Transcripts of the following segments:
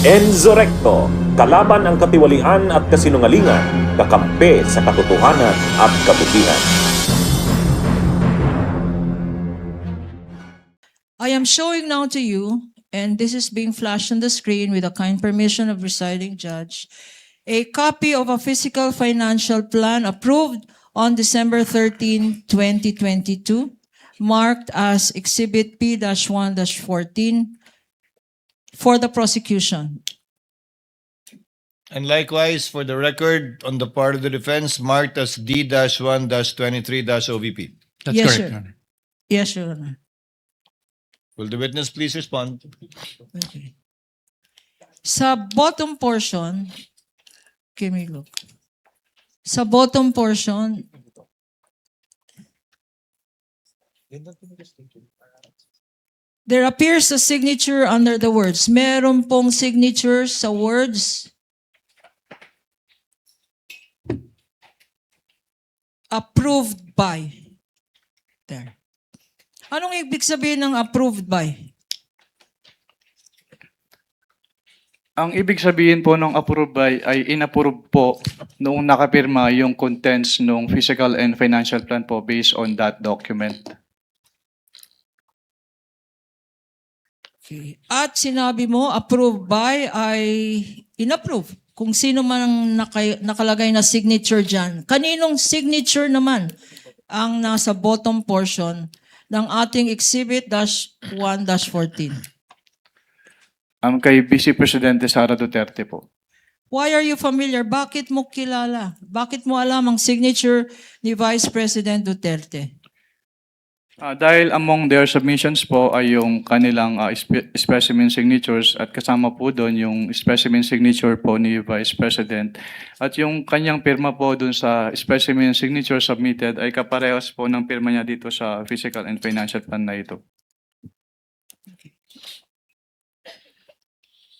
Enzo Recto, kalaban ang katiwalian at kasinungalingan, kakampi sa katotohanan at kabutihan. I am showing now to you, and this is being flashed on the screen with the kind permission of presiding judge, a copy of a fiscal financial plan approved on December 13, 2022, marked as Exhibit P-1-14 for the prosecution. And likewise, for the record, on the part of the defense, marked as D-1-23-OVP. That's Yes, correct, sir. Your Honor. Yes, Your Honor. Will the witness please respond? Okay. Sa bottom portion, give me a look. Sa bottom portion, there appears a signature under the words. Meron pong signature sa words. Approved by. There. Anong ibig sabihin ng approved by? Ang ibig sabihin po ng approve by ay inapprove po noong nakapirma yung contents ng physical and financial plan po based on that document. Okay. At sinabi mo, approved by ay inapprove. Kung sino man ang nakalagay na signature dyan. Kaninong signature naman ang nasa bottom portion ng ating Exhibit -1-14? Kay Vice Presidente Sara Duterte po. Why are you familiar? Bakit mo kilala? Bakit mo alam ang signature ni Vice President Duterte? Dahil among their submissions po ay yung kanilang specimen signatures at kasama po doon yung specimen signature po ni Vice President. At yung kanyang pirma po doon sa specimen signature submitted ay kaparehas po ng pirma niya dito sa physical and financial plan na ito.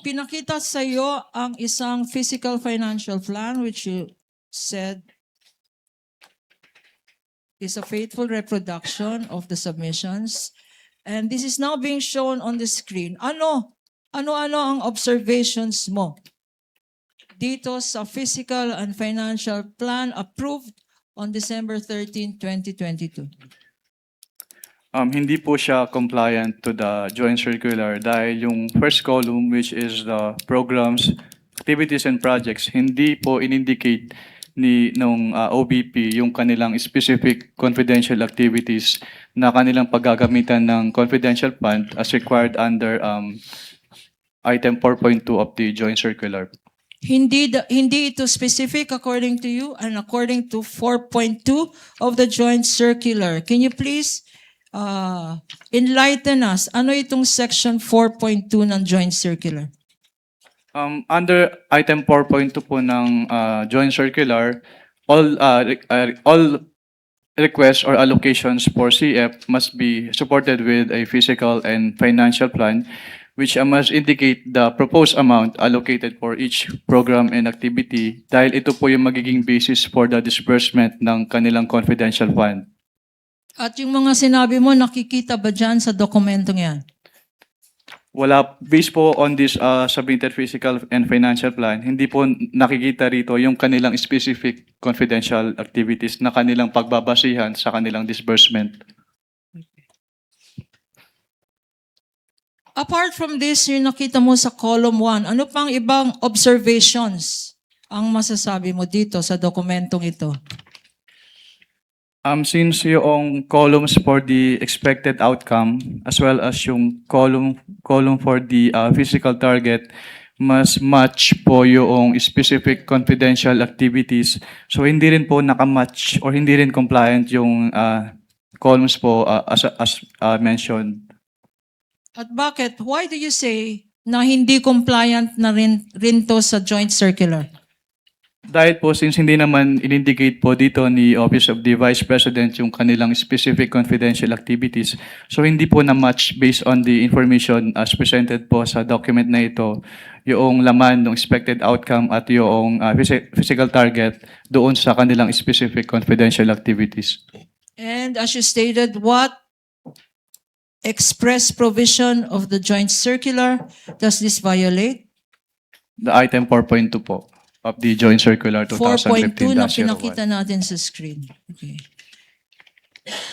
Pinakita sa iyo ang isang physical financial plan which you said is a faithful reproduction of the submissions. And this is now being shown on the screen. Ano ang observations mo dito sa physical and financial plan approved on December 13, 2022? Hindi po siya compliant to the joint circular dahil yung first column which is the programs, activities and projects, hindi po in-indicate nung OBP yung kanilang specific confidential activities na kanilang paggagamitan ng confidential fund as required under item 4.2 of the joint circular. Hindi ito specific according to you and according to 4.2 of the joint circular. Can you please enlighten us? Ano itong section 4.2 ng joint circular? Under item 4.2 po ng joint circular, all requests or allocations for CF must be supported with a physical and financial plan which must indicate the proposed amount allocated for each program and activity dahil ito po yung magiging basis for the disbursement ng kanilang confidential fund. At yung mga sinabi mo, nakikita ba dyan sa dokumentong yan? Wala, based po on this submitted physical and financial plan, hindi po nakikita rito yung kanilang specific confidential activities na kanilang pagbabasihan sa kanilang disbursement. Apart from this, yung nakita mo sa column 1, ano pang ibang observations ang masasabi mo dito sa dokumentong ito? Since yung columns for the expected outcome as well as yung column for the physical target mas match po yung specific confidential activities. So hindi rin po nakamatch or hindi rin compliant yung columns po as mentioned. At bakit? Why do you say na hindi compliant na rin to sa joint circular? Dahil po since hindi naman in-indicate po dito ni Office of the Vice President yung kanilang specific confidential activities, so hindi po na-match based on the information as presented po sa document na ito, yung laman ng expected outcome at yung physical target doon sa kanilang specific confidential activities. And as you stated, what express provision of the joint circular does this violate? The item 4.2 po of the Joint Circular 4.2 na 2015-01. pinakita natin sa screen. Okay.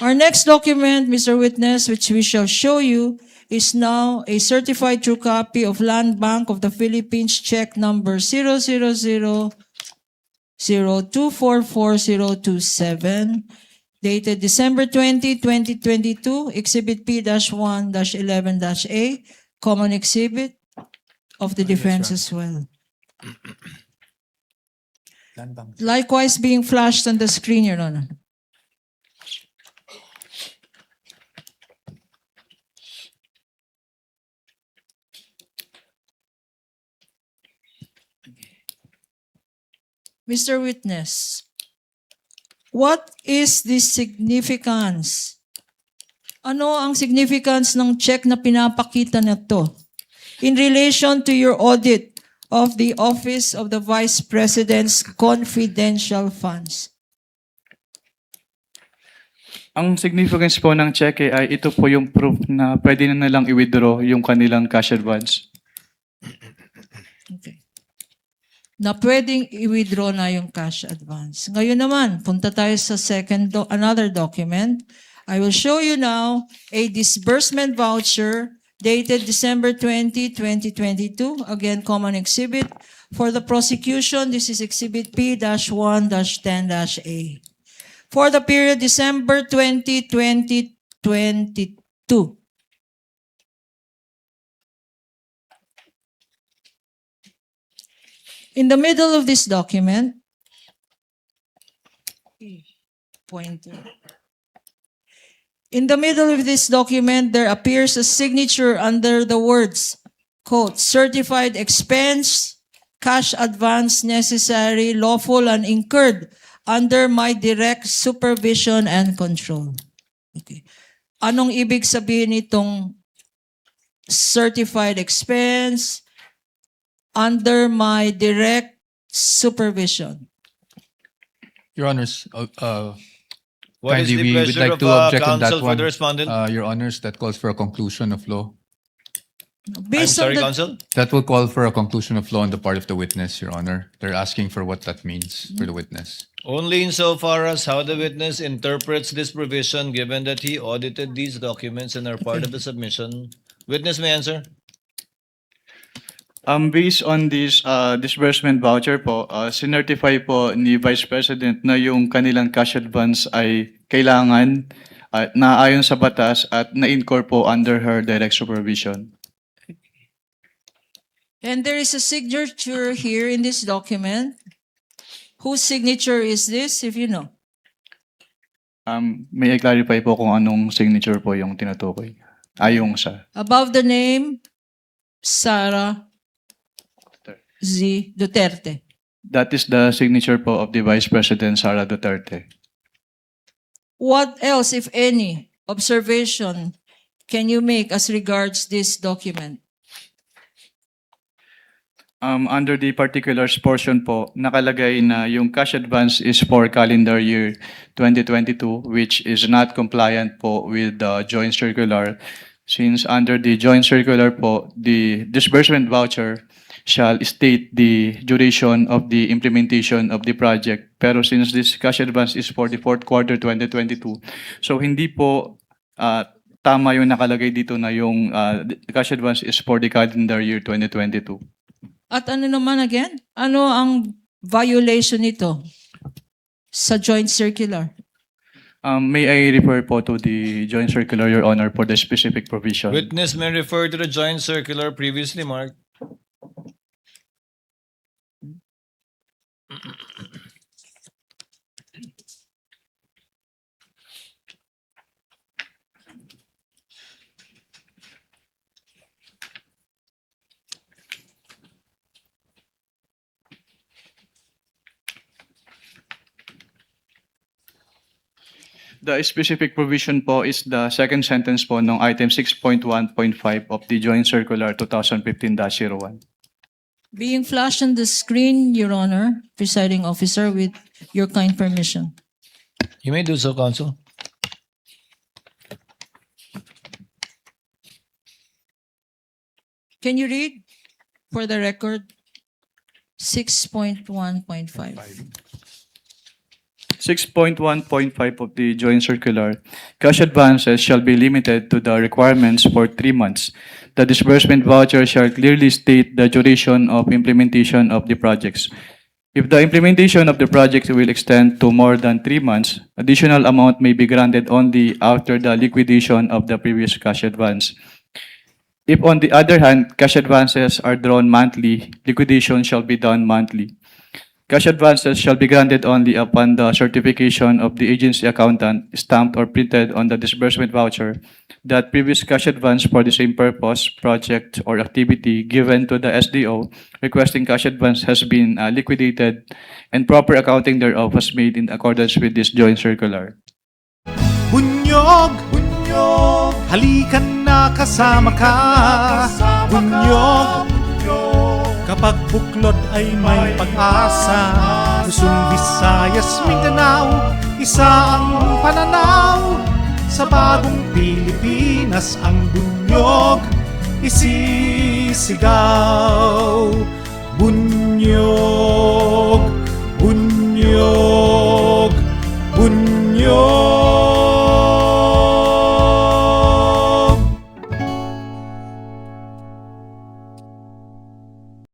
Our next document, Mr. Witness, which we shall show you, is now a certified true copy of Land Bank of the Philippines check number 00002444027, dated December 20, 2022, Exhibit P-1-11-A, common exhibit of the defense as well. Likewise being flashed on the screen, Your Honor. Mr. Witness, what is the significance? Ano ang significance ng check na pinapakita na to in relation to your audit of the Office of the Vice President's confidential funds? Ang significance po ng cheque ay ito po yung proof na pwede na nilang i-withdraw yung kanilang cash advance. Okay. Na pwedeng i-withdraw na yung cash advance. Ngayon naman, punta tayo sa another document. I will show you now a disbursement voucher dated December 20, 2022. Again, common exhibit. For the prosecution, this is Exhibit P-1-10-A. For the period December 20, 2022. In the middle of this document, pointer. In the middle of this document, there appears a signature under the words, quote, certified expense, cash advance necessary, lawful and incurred under my direct supervision and control. Okay. Anong ibig sabihin nitong certified expense, under my direct supervision? Your Honors, What is kindly, the we would pleasure like of to object on that counsel for one. the respondent? Your Honors, that calls for a conclusion of law. I'm Based on sorry, the, counsel? That will call for a conclusion of law on the part of the witness, Your Honor. They're asking for what that means for the witness. Only insofar as how the witness interprets this provision, given that he audited these documents and are part of the submission. Witness may answer. Based on this disbursement voucher po, sinertify po ni Vice President na yung kanilang cash advance ay kailangan na ayon sa batas at na-incur po under her direct supervision. and there is a signature here in this document. Whose signature is this, if you know? May I clarify po kung anong signature po yung tinutukoy? Ayong sa Above the name, Sara Z. Duterte. That is the signature po of the Vice President Sara Duterte. What else, if any, observation can you make as regards this document? Under the particulars portion po, nakalagay na yung cash advance is for calendar year 2022, which is not compliant po with the joint circular. Since under the joint circular po, the disbursement voucher shall state the duration of the implementation of the project. Pero since this cash advance is for the fourth quarter 2022, so hindi po tama yung nakalagay dito na yung cash advance is for the calendar year 2022. At ano naman again? Ano ang violation nito sa joint circular? May I refer po to the joint circular, Your Honor, for the specific provision? Witness may refer to the joint circular previously marked. The specific provision po is the second sentence po ng item 6.1.5 of the joint circular 2015-01. Being flashed on the screen, Your Honor, presiding officer, with your kind permission. You may do so, counsel. Can you read for the record? 6.1.5. 6.1.5 of the joint circular, cash advances shall be limited to the requirements for 3 months. The disbursement voucher shall clearly state the duration of implementation of the projects. If the implementation of the project will extend to more than 3 months, additional amount may be granted only after the liquidation of the previous cash advance. If, on the other hand, cash advances are drawn monthly, liquidation shall be done monthly. Cash advances shall be granted only upon the certification of the agency accountant stamped or printed on the disbursement voucher that previous cash advance for the same purpose, project, or activity given to the SDO requesting cash advance has been liquidated and proper accounting thereof was made in accordance with this joint circular. Bunyog, bunyog, halikan na kasama ka. Bunyog, kapag buklod ay may pag-asa. Luzon, Visayas, Mindanao, isa ang pananaw. Sa bagong Pilipinas ang bunyog isisigaw. Bunyog, bunyog, bunyog.